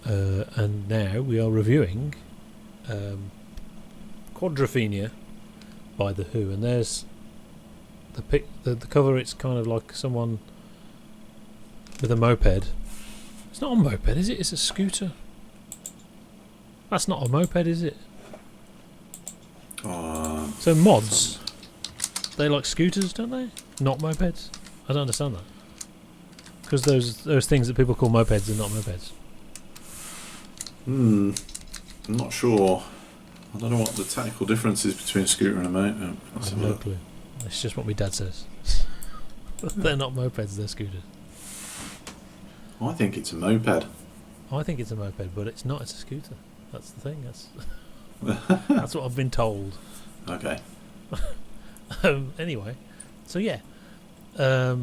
and now we are reviewing Quadrophenia by The Who, and there's the cover. It's kind of like someone with a moped. It's not a moped, is it? It's a scooter. That's not a moped, is it? So mods, they like scooters, don't they? Not mopeds. I don't understand that. Because those things that people call mopeds are not mopeds. I'm not sure. I don't know what the technical difference is between a scooter and a moped. I have no clue. It's just what my dad says. They're not mopeds, they're scooters. I think it's a moped. I think it's a moped, but it's not. It's a scooter. That's the thing. That's what I've been told. Okay. Anyway, so yeah, they're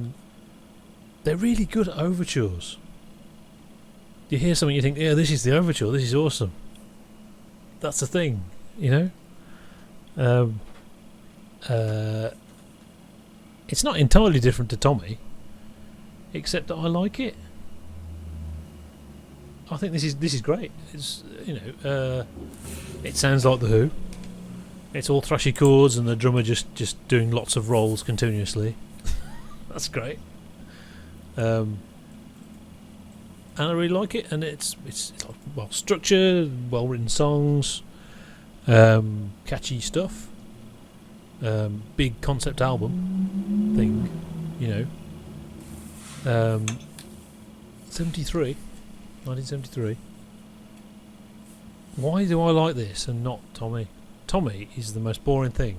really good at overtures. You hear something, you think, yeah, this is the overture. This is awesome. That's the thing, you know. It's not entirely different to Tommy, except that I like it. I think this is great. It's it sounds like The Who. It's all thrashy chords and the drummer just doing lots of rolls continuously. That's great. And I really like it, and it's well structured, well written songs, catchy stuff, big concept album thing, you know. 1973. Why do I like this and not Tommy? Tommy is the most boring thing,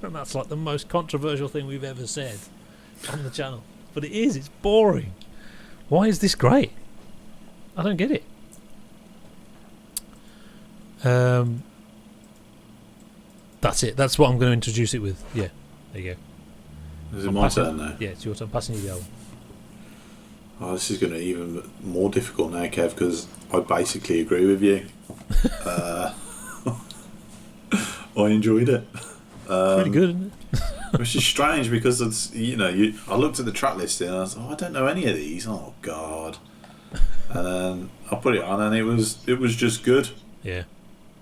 and that's like the most controversial thing we've ever said on the channel. But it is. It's boring. Why is this great? I don't get it. That's it. That's what I'm going to introduce it with. Yeah, there you go. Is it my turn now? Yeah, it's your turn. Passing you the album. Oh, this is going to be even more difficult now, Kev, because I basically agree with you. I enjoyed it. Pretty good, isn't it? Which is strange because it's, I looked at the track listing and I was I don't know any of these. Oh God! And then I put it on and it was just good. Yeah,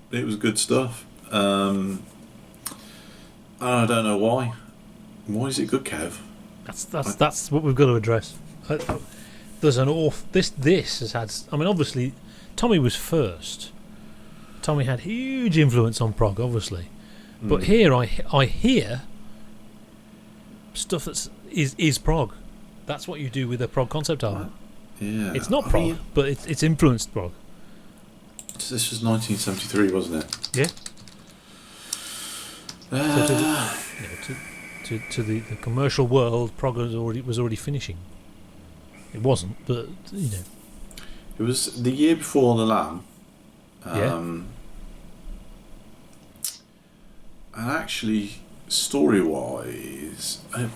it was good stuff. I don't know why. Why is it good, Kev? That's what we've got to address. There's an this has had. I mean, obviously, Tommy was first. Tommy had huge influence on prog, obviously, but here I hear stuff is prog. That's what you do with a prog concept album. Yeah, it's not prog, but it's influenced prog. This was 1973, wasn't it? Yeah. To the commercial world, prog was already finishing. It wasn't, but it was the year before The Lamb. And actually, story-wise, I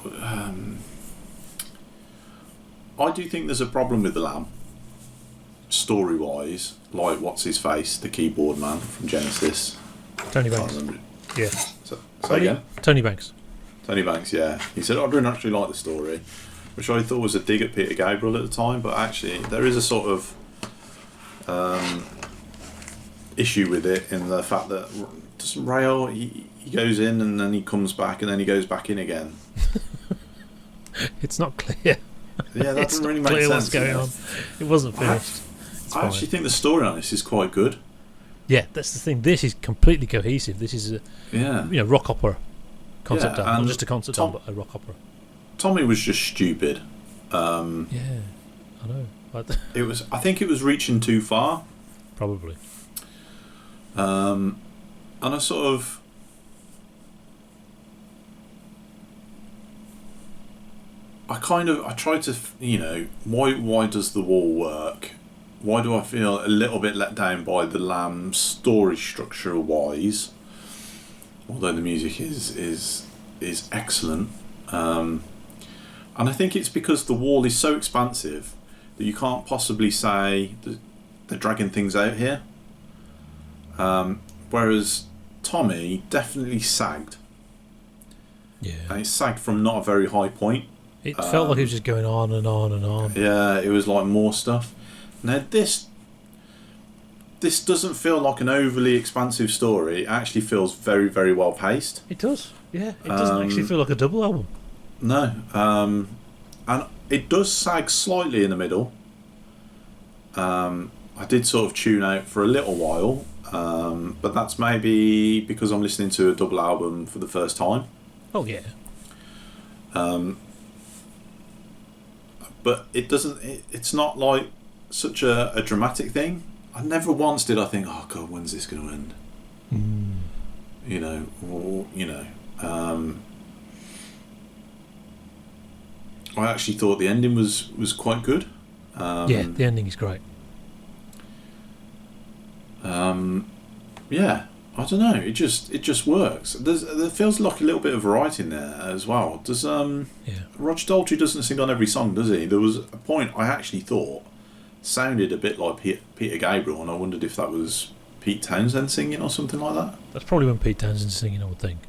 do think there's a problem with The Lamb. Story-wise, like what's his face, the keyboard man from Genesis. Tony Banks. Yeah. Say again. Tony Banks. Tony Banks, yeah. He said, I didn't actually like the story, which I thought was a dig at Peter Gabriel at the time, but actually there is a sort of issue with it in the fact that doesn't Rail, he goes in and then he comes back and then he goes back in again. It's not clear. Yeah, that doesn't really make sense. What's going on? It wasn't finished. I actually think the story on this is quite good. Yeah, that's the thing. This is completely cohesive. This is a rock opera concept album, not just a concert album, but a rock opera. Tommy was just stupid. Yeah, I know. It was. I think it was reaching too far. Probably. And I sort of. I tried to, why does the wall work? Why do I feel a little bit let down by the Lamb story structure wise? Although the music is excellent. And I think it's because the wall is so expansive that you can't possibly say that they're dragging things out here. Whereas Tommy definitely sagged. Yeah. And it sagged from not a very high point. It felt like it was just going on and on and on. Yeah, it was like more stuff. Now this this doesn't feel like an overly expansive story. It actually feels very, very well paced. It does. Yeah, it doesn't actually feel like a double album. No, and it does sag slightly in the middle. I did sort of tune out for a little while, but that's maybe because I'm listening to a double album for the first time. Oh yeah. But it doesn't. It's not like such a dramatic thing. I never once did I think, oh God, when's this going to end? You know, or you know. I actually thought the ending was quite good. Yeah, the ending is great. Yeah, I don't know. It just works. There feels like a little bit of variety in there as well. Does Roger Daltrey doesn't sing on every song, does he? There was a point I actually thought sounded a bit like Peter Gabriel, and I wondered if that was Pete Townsend singing or something like that. That's probably when Pete Townsend's singing, I would think.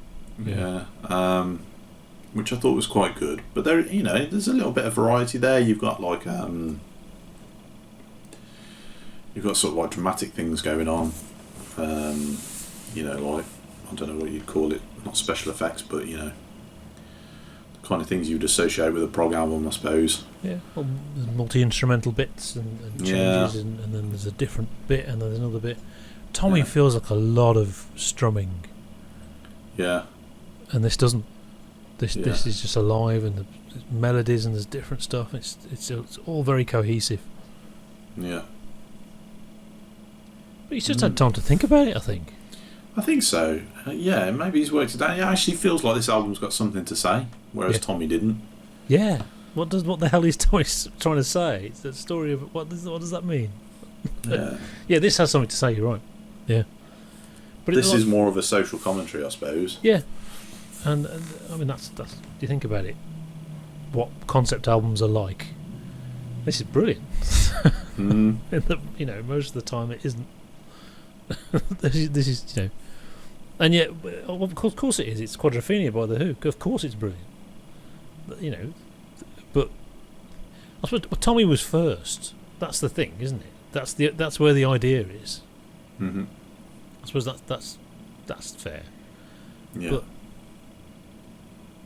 Yeah. Which I thought was quite good. But there, you know, there's a little bit of variety there. You've got like you've got sort of like dramatic things going on. You know, like I don't know what you'd call it, not special effects, but you know, the kind of things you'd associate with a prog album, I suppose. Yeah, well, there's multi-instrumental bits and changes, and then there's a different bit, and there's another bit. Tommy feels like a lot of strumming. Yeah. And this doesn't. This is just alive, and there's melodies, and there's different stuff. It's all very cohesive. Yeah. But he's just had time to think about it, I think. I think so. Yeah, maybe he's worked it out. It actually feels like this album's got something to say, whereas Tommy didn't. Yeah. What the hell is Tommy trying to say? It's the story of what does that mean? Yeah. Yeah, this has something to say. You're right. Yeah. But this is more of a social commentary, I suppose. Yeah. And I mean that's do you think about it, what concept albums are like? This is brilliant. You know, most of the time it isn't. this is you know, and yet of course it is. It's Quadrophenia by the Who. Of course it's brilliant. You know, but I suppose Tommy was first. That's the thing, isn't it? That's where the idea is. Mm-hmm. I suppose that's fair. Yeah. But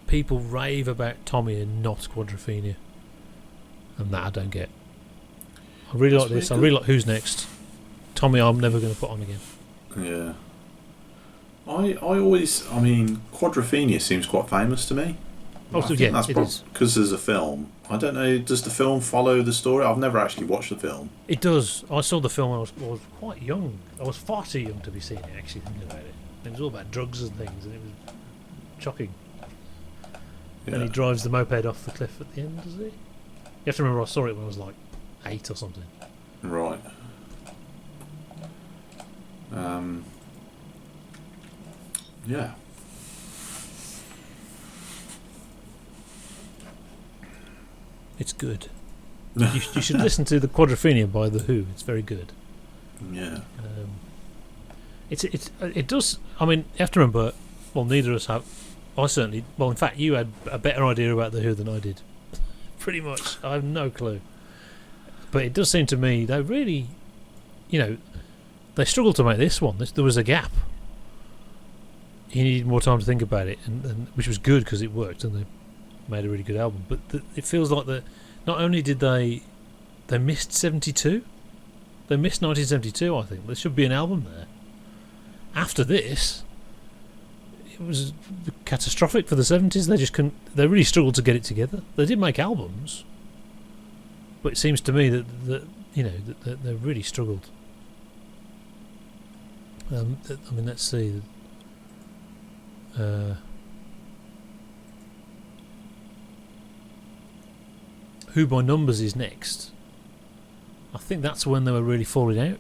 people rave about Tommy and not Quadrophenia, and that I don't get. I really like this. I really like Who's Next. Tommy, I'm never going to put on again. Yeah. I mean, Quadrophenia seems quite famous to me. Oh, so yeah, it is. Because there's a film. I don't know, does the film follow the story? I've never actually watched the film. It does. I saw the film when I was quite young. I was far too young to be seeing it, actually, thinking about it. It was all about drugs and things, and it was shocking. Yeah. And he drives the moped off the cliff at the end, does he? You have to remember I saw it when I was like 8 or something. Right. Yeah. It's good. You should listen to the Quadrophenia by the Who. It's very good. Yeah. It does. I mean, you have to remember. Well, neither of us have. I certainly. Well, in fact, you had a better idea about the Who than I did. Pretty much, I have no clue. But it does seem to me they really, you know, they struggled to make this one. There was a gap. He needed more time to think about it, and which was good because it worked, and they made a really good album. But it feels like that. Not only did they missed 72, they missed 1972. I think there should be an album there. After this, it was catastrophic for the 70s. They just couldn't. They really struggled to get it together. They did make albums, but it seems to me that you know that they really struggled. I mean, let's see. Who by Numbers is next. I think that's when they were really falling out.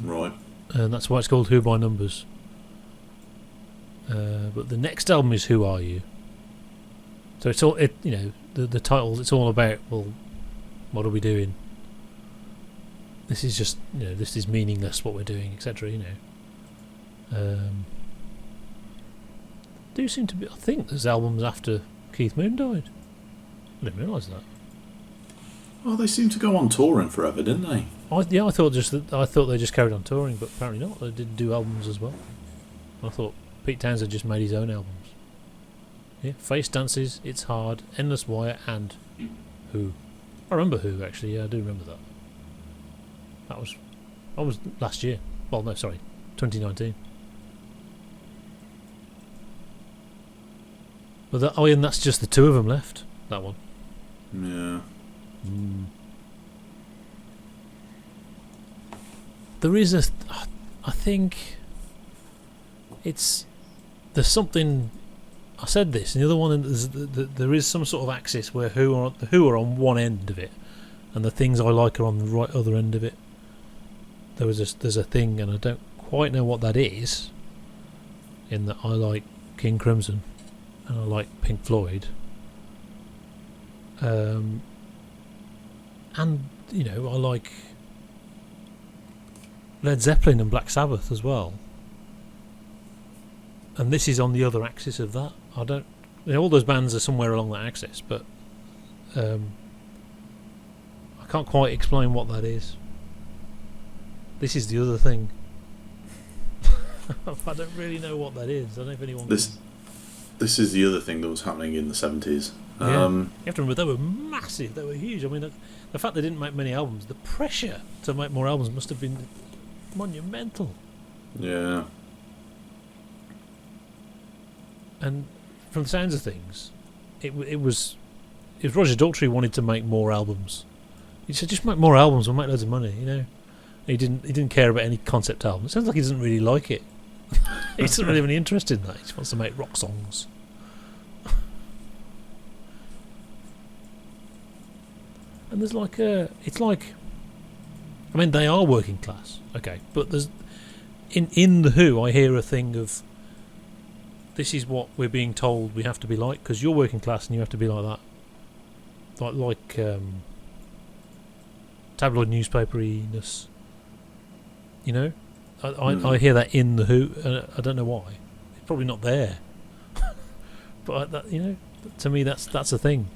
Right. And that's why it's called Who by Numbers. But the next album is Who Are You? So it's all you know. The titles. It's all about, well, what are we doing? This is just, you know, this is meaningless. What we're doing, etc. You know. Do seem to be. I think there's albums after Keith Moon died. I didn't realise that. Well, they seem to go on touring forever, didn't they? I thought they just carried on touring, but apparently not. They did do albums as well. I thought Pete Townsend just made his own albums. Yeah, Face Dances, It's Hard, Endless Wire, and Who. I remember Who, actually. Yeah, I do remember that. That was last year. Well, no, sorry, 2019. But and that's just the two of them left. That one. Yeah. There is I think there's something. I said this, and the other one, there is some sort of axis where Who are on one end of it, and the things I like are on the right other end of it. There's a thing, and I don't quite know what that is. In that I like King Crimson, and I like Pink Floyd, and I like Led Zeppelin and Black Sabbath as well. And this is on the other axis of that. All those bands are somewhere along that axis, but I can't quite explain what that is. This is the other thing. I don't really know what that is. I don't know if anyone. This is the other thing that was happening in the 70s. Yeah. You have to remember, they were massive. They were huge. I mean, the fact they didn't make many albums, the pressure to make more albums must have been monumental. Yeah. And from the sounds of things, it was Roger Daltrey wanted to make more albums. He said, just make more albums, we'll make loads of money, He didn't care about any concept album. It sounds like he doesn't really like it. He doesn't really have any interest in that. He just wants to make rock songs. And there's they are working class, okay, but there's in the Who, I hear a thing of, this is what we're being told we have to be like, because you're working class and you have to be like that, like tabloid newspaperiness. I hear that in the Who, and I don't know why. It's probably not there, but to me that's a thing.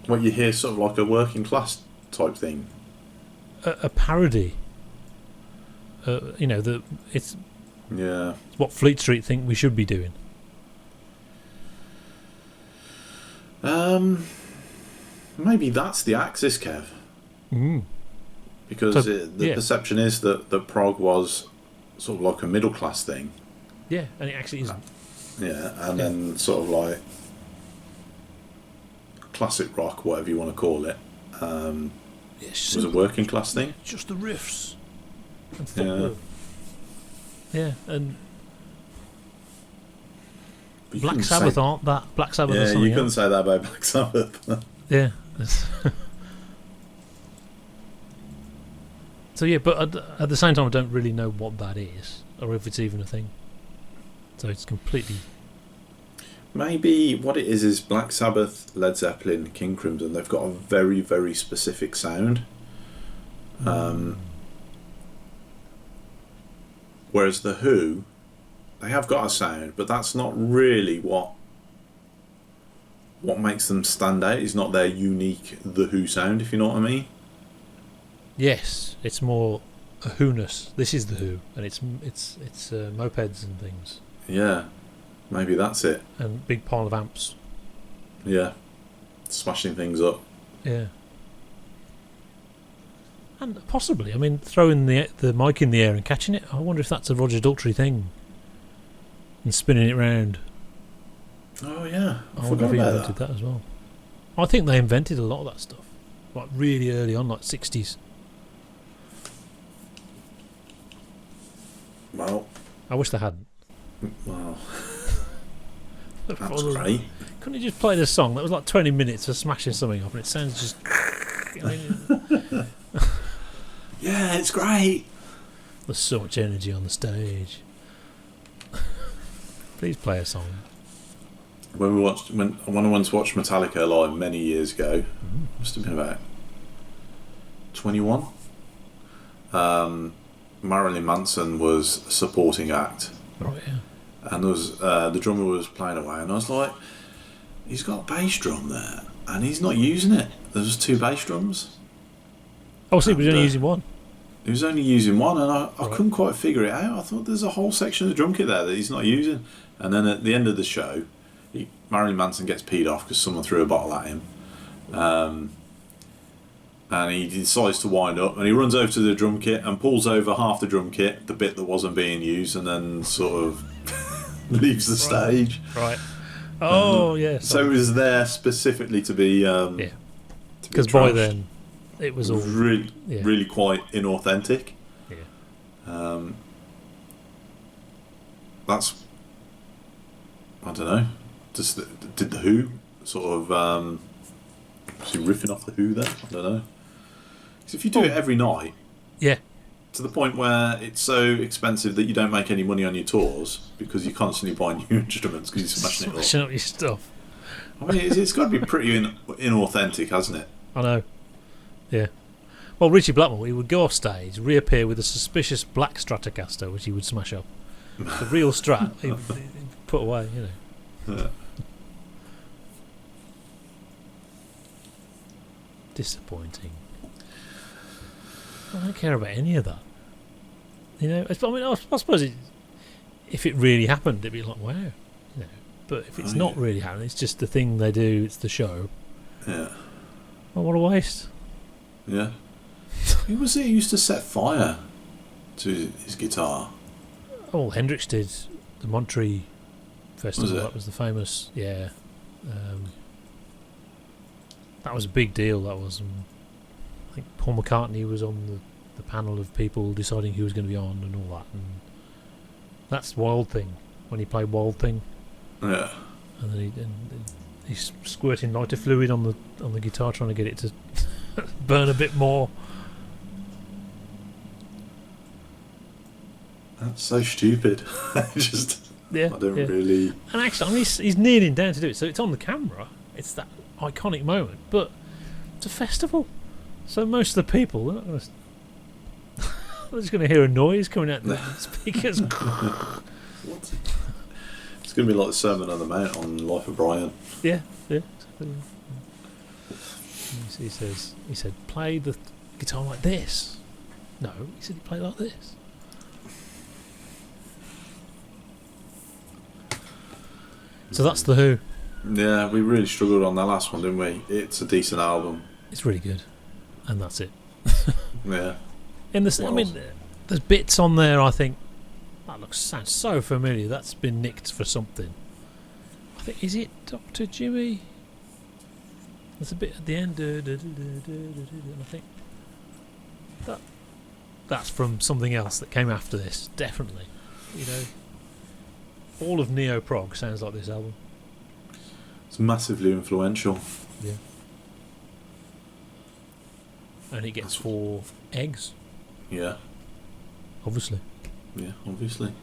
Well, you hear sort of like a working class type thing. A parody. It's what Fleet Street think we should be doing. Maybe that's the axis, Kev. Because the perception is that prog was sort of like a middle class thing. Yeah, and it actually isn't. Then sort of like classic rock, whatever you want to call it, was a working class thing. Just the riffs. And and Black Sabbath aren't that. Black Sabbath is something you couldn't else. say that about Black Sabbath. Yeah. So yeah, but at the same time I don't really know what that is, or if it's even a thing. So it's completely... Maybe what it is Black Sabbath, Led Zeppelin, King Crimson, they've got a very, very specific sound. Whereas the Who, they have got a sound, but that's not really what makes them stand out. Is not their unique The Who sound, if you know what I mean. Yes, it's more a Who-ness. This is the Who, and it's mopeds and things. Yeah, maybe that's it. And big pile of amps. Yeah, smashing things up. Yeah. And possibly, throwing the mic in the air and catching it, I wonder if that's a Roger Daltrey thing. And spinning it round. Oh yeah, I wonder if he invented that as well. I think they invented a lot of that stuff. Like really early on, like 60s. Well, I wish they hadn't. Well, that's great. Couldn't you just play this song? That was like 20 minutes of smashing something up, and it sounds just... Yeah, it's great. There's so much energy on the stage. Please play a song. When I once watched Metallica live many years ago, must have been about 21. Marilyn Manson was a supporting act. Right, yeah. And there was the drummer was playing away, and I was like, he's got a bass drum there, and he's not using it. There's 2 bass drums. Oh, see, he was And, only using one. He was only using one, and I Right. couldn't quite figure it out. I thought there's a whole section of the drum kit there that he's not using. And then at the end of the show, Marilyn Manson gets peed off because someone threw a bottle at him. And he decides to wind up, and he runs over to the drum kit and pulls over half the drum kit, the bit that wasn't being used, and then sort of leaves the stage. Right. Oh, yeah. So it was there specifically to be... yeah. Because by then, it was all... really quite inauthentic. Yeah. That's... I don't know. Just did the Who sort of... was he riffing off the Who then? I don't know. Because if you do it every night... Yeah. To the point where it's so expensive that you don't make any money on your tours because you're constantly buying new instruments because you're smashing it up. Smashing up your stuff. I mean, it's got to be pretty inauthentic, hasn't it? I know. Yeah. Well, Richie Blackmore, he would go off stage, reappear with a suspicious black Stratocaster, which he would smash up. The real Strat, he'd put away, you know. Yeah. Disappointing. I don't care about any of that. You know, I mean, I suppose if it really happened, it'd be like, wow. You know, but if it's not really happening, it's just the thing they do, it's the show. Yeah. Oh, what a waste. Yeah. Who was it who used to set fire to his guitar? Oh, Hendrix did the Monterey Festival. Was it? That was the famous, yeah. That was a big deal, that was. And I think Paul McCartney was on the panel of people deciding who was going to be on and all that. And that's Wild Thing, when he played Wild Thing. Yeah. And then he's squirting lighter fluid on the guitar, trying to get it to burn a bit more. That's so stupid. Yeah, I don't really... And actually, I mean, he's kneeling down to do it, so it's on the camera. It's that iconic moment, but it's a festival, so most of the people they're not going to. They're just going to hear a noise coming out the speakers. What? It's going to be like the Sermon on the Mount on Life of Brian. Yeah. He said, play the guitar like this. No, he said, play like this. So that's the Who. Yeah, we really struggled on that last one, didn't we? It's a decent album. It's really good, and that's it. Yeah. I mean, there's bits on there. I think that sounds so familiar. That's been nicked for something. I think, is it Dr. Jimmy? There's a bit at the end. I think that's from something else that came after this. Definitely, you know. All of neo-prog sounds like this album. It's massively influential. Yeah. And it gets 4 eggs. Yeah. Obviously. Yeah, obviously.